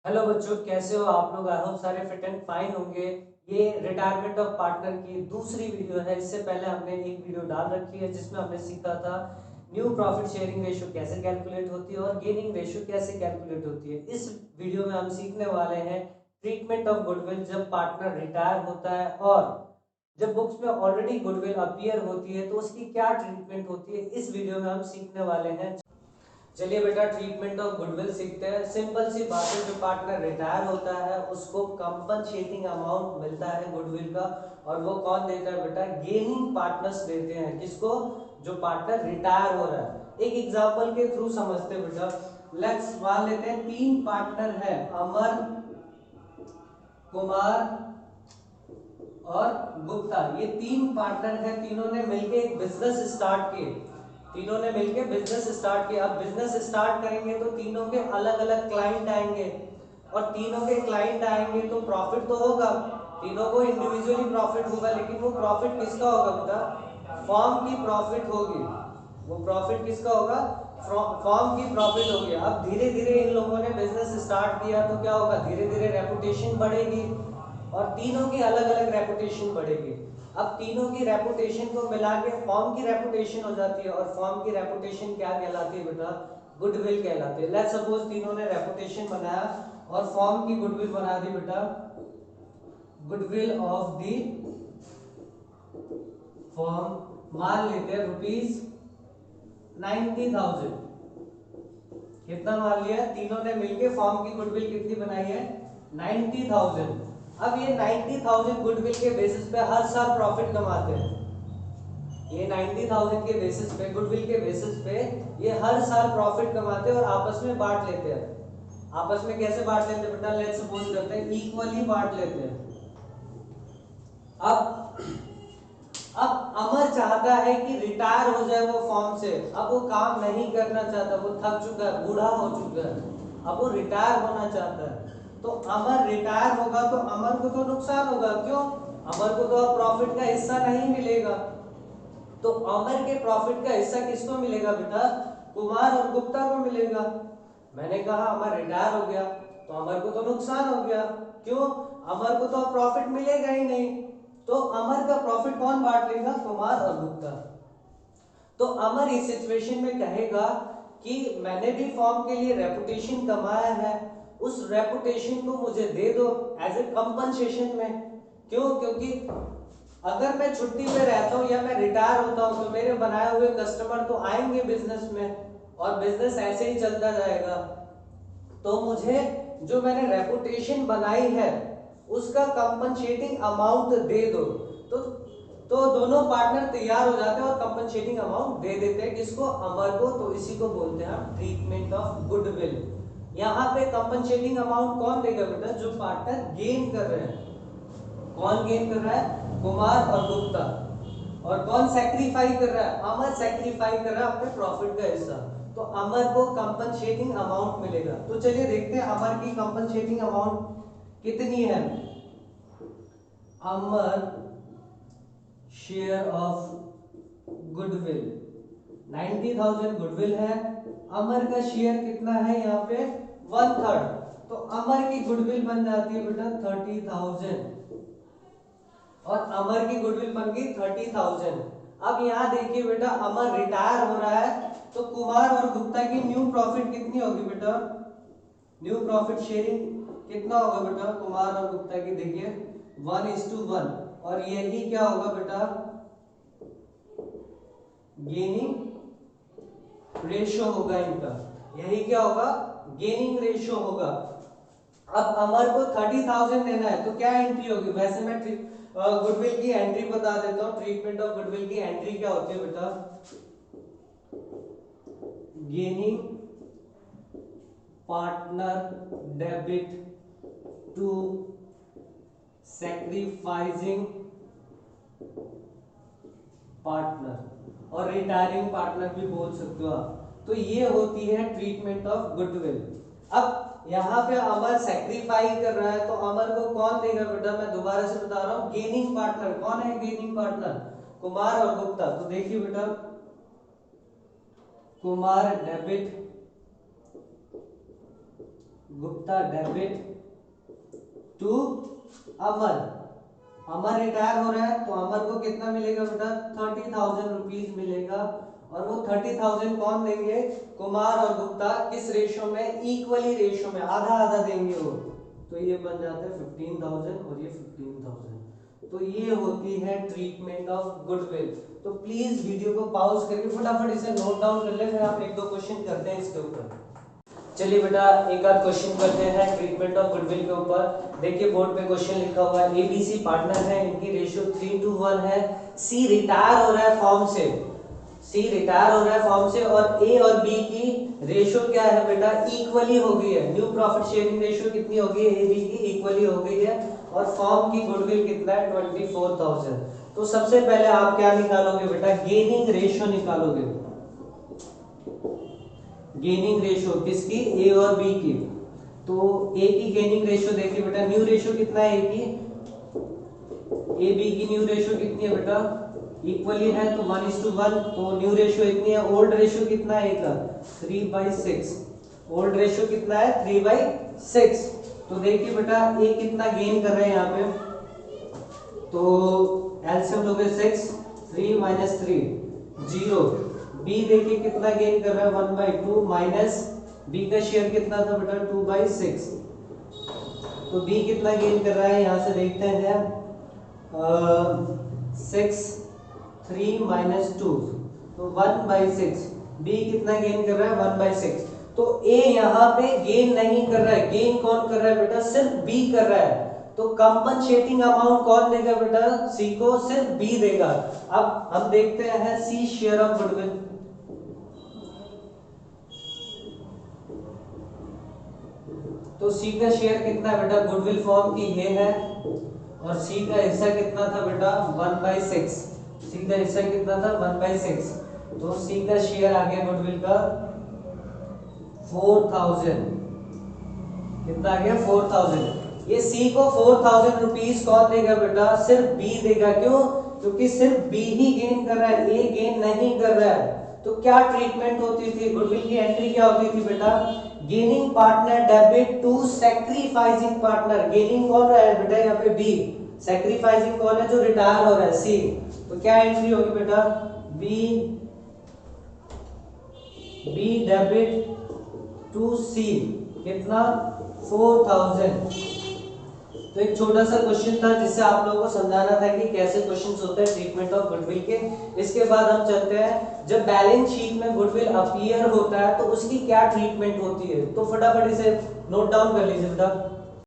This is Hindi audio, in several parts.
हेलो बच्चों, कैसे हो आप लोग। आई होप सारे फिट एंड फाइन होंगे। ये रिटायरमेंट ऑफ पार्टनर की दूसरी वीडियो है। इससे पहले हमने एक वीडियो डाल रखी है जिसमें हमने सीखा था न्यू प्रॉफिट शेयरिंग रेशियो कैसे कैलकुलेट होती है और गेनिंग रेशियो कैसे कैलकुलेट होती है। इस वीडियो में हम सीखने वाले हैं ट्रीटमेंट ऑफ गुडविल जब पार्टनर रिटायर होता है और जब बुक्स में ऑलरेडी गुडविल अपीयर होती है तो उसकी क्या ट्रीटमेंट होती है। इस वीडियो में हम सीखने वाले हैं। चलिए बेटा, ट्रीटमेंट ऑफ गुडविल सीखते हैं। सिंपल सी बात है, जो पार्टनर रिटायर होता है उसको कंपनसेटिंग अमाउंट मिलता है गुडविल का। और वो कौन देता है बेटा? गेनिंग पार्टनर्स देते हैं। किसको? जो पार्टनर रिटायर हो रहा है। एक एग्जांपल के थ्रू समझते हैं बेटा। लेट्स मान लेते हैं 3 पार्टनर है, अमर, कुमार और गुप्ता। ये 3 पार्टनर हैं, तीनों ने मिलकर एक बिजनेस स्टार्ट किए। तीनों ने मिलकर बिजनेस स्टार्ट किया। अब बिजनेस स्टार्ट करेंगे तो तीनों के अलग अलग क्लाइंट आएंगे और तीनों के क्लाइंट आएंगे तो प्रॉफिट तो होगा। तीनों को इंडिविजुअली प्रॉफिट होगा, लेकिन वो प्रॉफिट किसका होगा बेटा? फॉर्म की प्रॉफिट होगी। वो प्रॉफिट किसका होगा? फॉर्म की प्रॉफिट होगी। अब धीरे धीरे इन लोगों ने बिजनेस स्टार्ट किया तो क्या होगा? धीरे धीरे रेपुटेशन बढ़ेगी और तीनों की अलग अलग रेपुटेशन बढ़ेगी। अब तीनों की रेपुटेशन को मिला के फॉर्म की रेपुटेशन हो जाती है और फॉर्म की रेपुटेशन क्या कहलाती है बेटा? गुडविल कहलाती है। लेट्स सपोज तीनों ने रेपुटेशन बनाया और फॉर्म की गुडविल बना दी बेटा, गुडविल ऑफ दी फॉर्म। मान लेते हैं ₹90,000। कितना मान लिया? तीनों ने मिलकर फॉर्म की गुडविल कितनी बनाई है? 90,000। अब ये 90,000 गुडविल के बेसिस पे हर साल प्रॉफिट कमाते हैं। ये 90,000 के बेसिस पे, गुडविल के बेसिस पे ये हर साल प्रॉफिट कमाते हैं और आपस में बांट लेते हैं। आपस में कैसे बांट लेते हैं बेटा? लेट्स सपोज करते हैं इक्वली बांट लेते हैं। अब अब अमर चाहता है कि रिटायर हो जाए वो फॉर्म से। अब वो काम नहीं करना चाहता, वो थक चुका है, बूढ़ा हो चुका है। अब वो रिटायर होना चाहता है। तो अमर रिटायर होगा तो अमर को तो नुकसान होगा। क्यों? अमर को तो अब प्रॉफिट का हिस्सा नहीं मिलेगा। तो अमर के प्रॉफिट का हिस्सा किसको मिलेगा बेटा? कुमार और गुप्ता को मिलेगा। मैंने कहा अमर रिटायर हो गया तो अमर को तो नुकसान हो गया। क्यों? अमर को तो प्रॉफिट मिलेगा ही नहीं। तो अमर का प्रॉफिट कौन बांट लेगा? कुमार और गुप्ता। तो अमर इस सिचुएशन में कहेगा कि मैंने भी फॉर्म के लिए रेपुटेशन कमाया है, उस रेपुटेशन को मुझे दे दो एज ए कंपनसेशन में। क्यों? क्योंकि अगर मैं छुट्टी पे रहता हूँ या मैं रिटायर होता हूँ तो मेरे बनाए हुए कस्टमर तो आएंगे बिजनेस में और बिजनेस ऐसे ही चलता जाएगा। तो मुझे जो मैंने रेपुटेशन बनाई है उसका कंपनसेटिंग अमाउंट दे दो। तो दोनों पार्टनर तैयार हो जाते हैं और कंपनसेटिंग अमाउंट दे देते हैं। किसको? अमर को। तो इसी को बोलते हैं हम ट्रीटमेंट ऑफ गुडविल। यहाँ पे कंपनसेटिंग अमाउंट कौन देगा बेटा? जो पार्टनर गेन कर रहे हैं। कौन गेन कर रहा है? कुमार और गुप्ता। और कौन सैक्रिफाई कर रहा है? अमर सैक्रिफाई कर रहा है अपने प्रॉफिट का हिस्सा। तो अमर को कंपनसेटिंग अमाउंट मिलेगा। तो चलिए देखते हैं अमर की कंपनसेटिंग अमाउंट कितनी है। अमर शेयर ऑफ गुडविल 90,000 गुडविल है। अमर का शेयर कितना है यहाँ पे? 1/3। तो अमर की गुडविल बन जाती है बेटा 30,000 और अमर की गुडविल बन गई 30,000। अब यहाँ देखिए बेटा, अमर रिटायर हो रहा है तो कुमार और गुप्ता की न्यू प्रॉफिट कितनी होगी बेटा? न्यू प्रॉफिट शेयरिंग कितना होगा बेटा? कुमार और गुप्ता की देखिए 1:1। और यही क्या होगा बेटा? गेनिंग रेशियो होगा इनका। यही क्या होगा? गेनिंग रेशियो होगा। अब अमर को 30,000 देना है तो क्या एंट्री होगी? वैसे मैं गुडविल की एंट्री बता देता हूँ। ट्रीटमेंट ऑफ गुडविल की एंट्री क्या होती है बेटा? Gaining partner debit to sacrificing partner और रिटायरिंग पार्टनर भी बोल सकते हो आप। तो ये होती है ट्रीटमेंट ऑफ गुडविल। अब यहाँ पे अमर सैक्रिफाई कर रहा है तो अमर को कौन देगा बेटा? मैं दोबारा से बता रहा हूँ, गेनिंग पार्टनर। कौन है गेनिंग पार्टनर? कुमार और गुप्ता। तो देखिए बेटा, Kumar debit Gupta debit to Amar. Amar retire हो रहा है तो अमर को कितना मिलेगा बेटा, 30,000 रुपीज मिलेगा। और वो 30,000 कौन देंगे, कुमार और गुप्ता। किस रेशो में, इक्वली रेशो में, आधा आधा देंगे वो। तो ये बन जाता है 15,000 और ये 15,000। तो ये होती है ट्रीटमेंट ऑफ गुडविल। तो प्लीज वीडियो को पॉज करके फटाफट इसे नोट डाउन कर ले, फिर आप एक दो क्वेश्चन करते हैं इसके ऊपर। चलिए बेटा एक आध क्वेश्चन करते हैं ट्रीटमेंट ऑफ गुडविल के ऊपर। देखिए बोर्ड पे क्वेश्चन लिखा हुआ है, एबीसी पार्टनर है, इनकी रेशियो 3:1 है। सी रिटायर हो रहा है फॉर्म से, सी रिटायर हो रहा है फॉर्म से, और ए और बी की रेशियो क्या है बेटा, इक्वली हो गई है। न्यू प्रॉफिट शेयरिंग रेशियो कितनी हो गई है, ए बी की इक्वली हो गई है। और फॉर्म की गुडविल कितना है, 24,000। तो सबसे पहले आप क्या निकालोगे बेटा, गेनिंग रेशियो निकालोगे। गेनिंग रेशियो किसकी, ए और बी की। तो ए की गेनिंग रेशियो देखिए बेटा, न्यू रेशियो कितना है ए की, ए बी की न्यू रेशियो कितनी है बेटा, इक्वली है तो 1:1। तो न्यू रेशियो इतनी है। ओल्ड रेशियो कितना है ए का, 3/6। ओल्ड रेशियो कितना है, 3/6। तो देखिए बेटा ए कितना गेन कर रहे हैं यहाँ पे, तो एलसीएम लोगे 6, 3 - 3 0। बी देखिए कितना गेन कर रहा है, 1/2 माइनस बी का शेयर कितना था बेटा, 2/6। तो बी कितना गेन कर रहा है, यहाँ से देखते हैं 6, 3 - 2 तो 1/6। बी कितना गेन कर रहा है, 1/6। तो ए यहाँ पे गेन नहीं कर रहा है, गेन कौन कर रहा है बेटा, सिर्फ बी कर रहा है। तो कंपनसेटिंग अमाउंट कौन देगा बेटा, सी को सिर्फ बी देगा। अब हम देखते हैं सी शेयर ऑफ गुडविल। तो सी का शेयर कितना है बेटा, गुडविल फॉर्म की ये है, और सी का हिस्सा कितना था बेटा, 1/6। सी का हिस्सा कितना था, 1/6। तो सी का शेयर आ गया गुडविल का 4,000। कितना आ गया, 4,000। ये सी को 4,000 रुपीज कौन देगा बेटा, सिर्फ बी देगा। क्यों, क्योंकि सिर्फ बी ही गेन कर रहा है, ए गेन नहीं कर रहा है। तो क्या ट्रीटमेंट होती थी, गुडविल की एंट्री क्या होती थी बेटा, gaining partner debit to sacrificing partner. Gaining कौन रहा है बेटा यहाँ पे, बी। सैक्रिफाइसिंग कौन है, जो रिटायर हो रहा है, सी। तो क्या एंट्री होगी बेटा, बी डेबिट टू सी, कितना, 4,000। तो एक छोटा सा क्वेश्चन था जिससे आप लोगों को समझाना था कि कैसे क्वेश्चंस होते हैं ट्रीटमेंट ऑफ गुडविल के। इसके बाद हम चलते हैं, जब बैलेंस शीट में गुडविल अपीयर होता है तो उसकी क्या ट्रीटमेंट होती है। तो फटाफट इसे नोट डाउन कर लीजिए बेटा।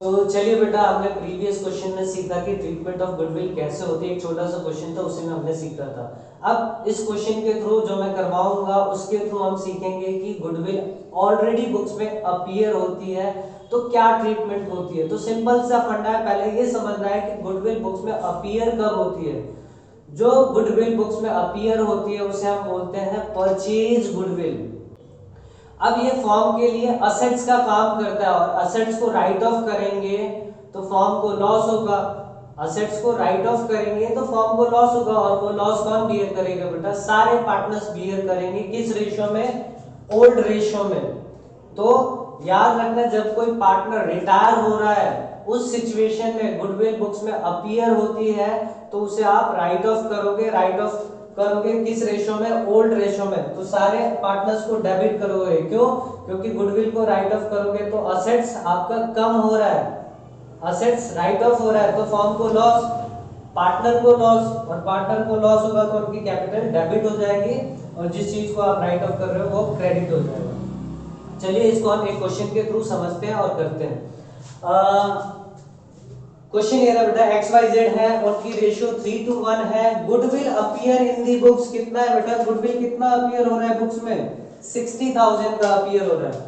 तो चलिए बेटा, हमने प्रीवियस क्वेश्चन में सीखा कि ट्रीटमेंट ऑफ गुडविल कैसे होती है। एक छोटा सा क्वेश्चन था, उसी में हमने सीखा था। अब इस क्वेश्चन के थ्रू जो मैं करवाऊंगा उसके थ्रू हम सीखेंगे कि गुडविल ऑलरेडी बुक्स में अपीयर होती है तो क्या ट्रीटमेंट होती है। तो सिंपल सा फंडा है, पहले ये समझना है कि गुडविल बुक्स में अपीयर कब होती है। जो गुडविल बुक्स में अपीयर होती है उसे हम बोलते हैं परचेज गुडविल। अब ये फॉर्म के लिए असेट्स का काम करता है, और असेट्स को राइट ऑफ करेंगे तो फॉर्म को लॉस होगा। असेट्स को राइट ऑफ करेंगे तो फॉर्म को लॉस होगा, और वो लॉस कौन बियर करेगा बेटा, सारे पार्टनर्स बियर करेंगे। किस रेशियो में, ओल्ड रेशियो में। तो याद रखना, जब कोई पार्टनर रिटायर हो रहा है उस सिचुएशन में गुडविल बुक्स में अपीयर होती है तो उसे आप राइट ऑफ करोगे। राइट ऑफ करोगे किस रेशियो में, ओल्ड रेशियो में। तो सारे पार्टनर्स को डेबिट करोगे। क्यों, क्योंकि गुडविल को राइट ऑफ करोगे तो असेट्स आपका कम हो रहा है, असेट्स राइट ऑफ हो रहा है, तो फॉर्म को लॉस, पार्टनर को लॉस, और पार्टनर को लॉस होगा तो उनकी कैपिटल डेबिट हो जाएगी, और जिस चीज को आप राइट ऑफ कर रहे हो वो क्रेडिट हो जाएगा। चलिए इसको हम एक क्वेश्चन के थ्रू समझते हैं और करते हैं। क्वेश्चन ये रहा बेटा, XYZ है, उनकी रेशियो 3:1 है। Goodwill appear in the books, कितना है बेटा, गुडविल कितना अपीयर हो रहा है बुक्स में, 60,000 का अपीयर हो रहा है।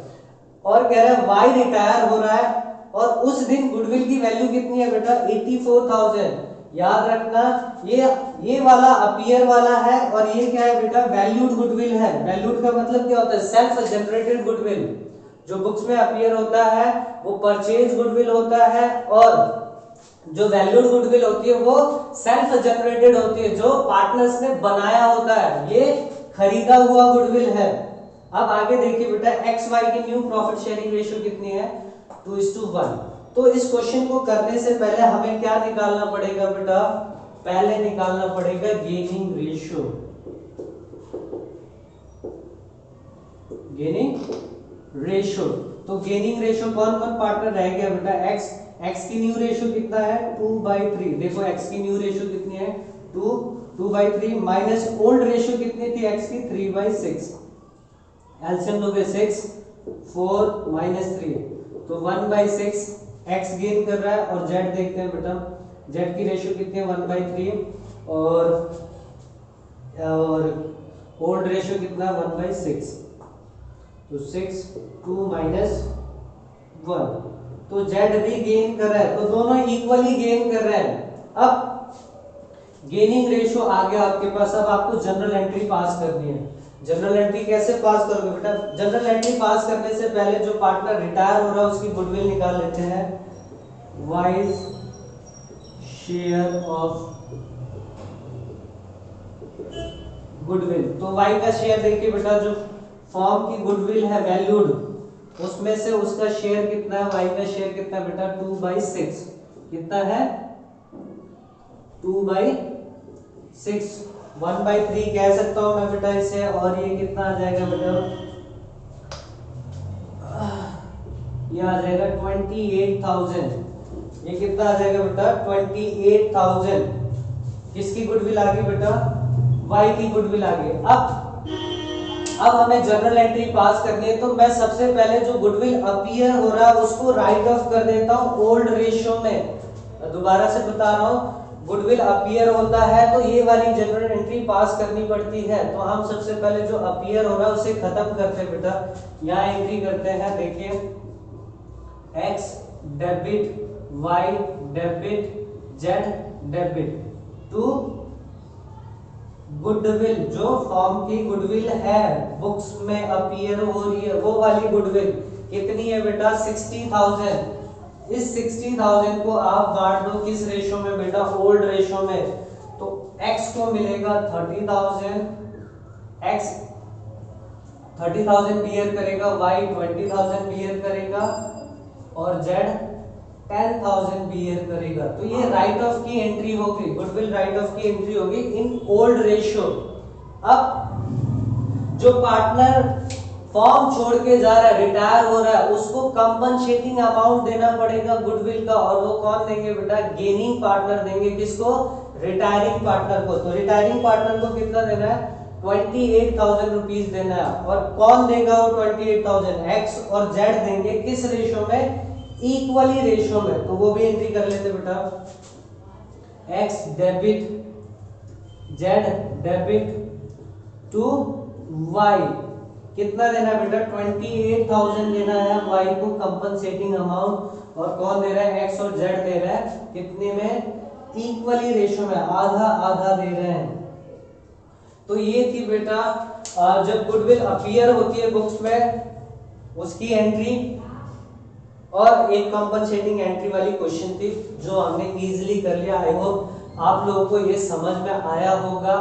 और कह रहा है Y रिटायर हो रहा है, और उस दिन गुडविल की वैल्यू कितनी है बेटा, 84,000। याद रखना, ये वाला अपीयर वाला है, और ये क्या है बेटा, वैल्यूड गुडविल है। वैल्यूड का मतलब क्या होता है, सेल्फ जनरेटेड गुडविल। जो बुक्स में अपीयर होता है वो परचेज गुडविल होता है, और जो वैल्यूड गुडविल होती है वो सेल्फ जनरेटेड होती है, जो पार्टनर्स ने बनाया होता है। ये खरीदा हुआ गुडविल है। अब आगे देखिए बेटा, XY की न्यू प्रॉफिट शेयरिंग रेशियो कितनी है, 2:1। तो इस क्वेश्चन को करने से पहले हमें क्या निकालना पड़ेगा बेटा, पहले निकालना पड़ेगा गेनिंग रेशियो। गेनिंग रेशियो, तो गेनिंग रेशियो कौन कौन पार्टनर रह गया बेटा, एक्स, एक्स की न्यू रेशियो कितना है 2/3, देखो एक्स की न्यू रेशियो कितनी है 2/3 माइनस ओल्ड रेशियो कितनी थी एक्स की 3/6, एलसीएम लोगे 6 4 -3 तो 1/6 एक्स गेन कर रहा है। और जेड देखते हैं बेटा, जेड की रेशियो कितनी है 1/3 और ओल्ड रेशियो कितना है 1/6, तो 6 2 -1, तो जेड भी गेन कर रहा है, तो दोनों इक्वली गेन कर रहे हैं। अब गेनिंग रेशियो आ गया आपके पास, अब आपको जनरल एंट्री पास करनी है। जनरल एंट्री कैसे पास करोगे बेटा, जनरल एंट्री पास करने से पहले जो पार्टनर रिटायर हो रहा है उसकी गुडविल निकाल लेते हैं, वाइज शेयर ऑफ गुडविल। तो वाई का शेयर देखिए बेटा, जो फॉर्म की गुडविल है वैल्यूड, उसमें से उसका शेयर कितना है, वाई का शेयर कितना है बेटा 2/6, कितना है 2/6, 1/3 कह सकता हूं मैं बेटा इसे, और ये कितना आ जाएगा बेटा, ये आ जाएगा 28,000, ये कितना आ जाएगा बेटा 28,000, किसकी गुडविल आ गई बेटा, वाई की गुडविल आ गई। अब हमें जनरल एंट्री पास करनी है, तो मैं सबसे पहले जो गुडविल अपीयर हो रहा है उसको राइट ऑफ कर देता हूं ओल्ड रेशियो में। दोबारा से बता रहा हूं, गुडविल अपीयर होता है तो ये वाली जनरल एंट्री पास करनी पड़ती है, तो हम सबसे पहले जो अपीयर हो रहा है उसे खत्म करते हैं बेटा, यहाँ एंट्री करते हैं, देखिए X debit, Y debit, Z debit to goodwill, जो फॉर्म की गुडविल है बुक्स में अपीयर हो रही है वो वाली गुडविल कितनी है बेटा 60,000। इस 60,000 को आप बांट दो किस रेशियो में बेटा, ओल्ड रेशियो में, तो x को मिलेगा 30,000, x 30,000 बियर करेगा, y 20,000 बियर करेगा और z 10,000 बियर करेगा। तो ये राइट ऑफ की एंट्री होगी, गुडविल राइट ऑफ की एंट्री होगी इन ओल्ड रेशियो। अब जो पार्टनर फॉर्म छोड़ के जा रहा है, रिटायर हो रहा है, उसको कंपनसेटिंग अमाउंट देना पड़ेगा गुडविल का, और वो कौन देंगे बेटा, गेनिंग पार्टनर देंगे, किसको, रिटायरिंग पार्टनर को। तो रिटायरिंग पार्टनर को कितना देना है 28,000 रुपीज देना है, और कौन देगा वो 28,000, एक्स और जेड देंगे, किस रेशियो में, इक्वली रेशियो में। तो वो भी एंट्री कर लेते बेटा, X debit, Z debit to Y, कितना देना है बेटा 28,000 देना है वाई को कंपनसेटिंग अमाउंट, और कौन दे रहा है, एक्स और जेड दे रहा है कितने में, इक्वली रेशियो में, आधा आधा दे रहे हैं। तो ये थी बेटा जब गुडविल अपीयर होती है बुक्स में उसकी एंट्री, और एक कंपनसेटिंग एंट्री वाली क्वेश्चन थी जो हमने इजीली कर लिया। आई होप आप लोगों को ये समझ में आया होगा।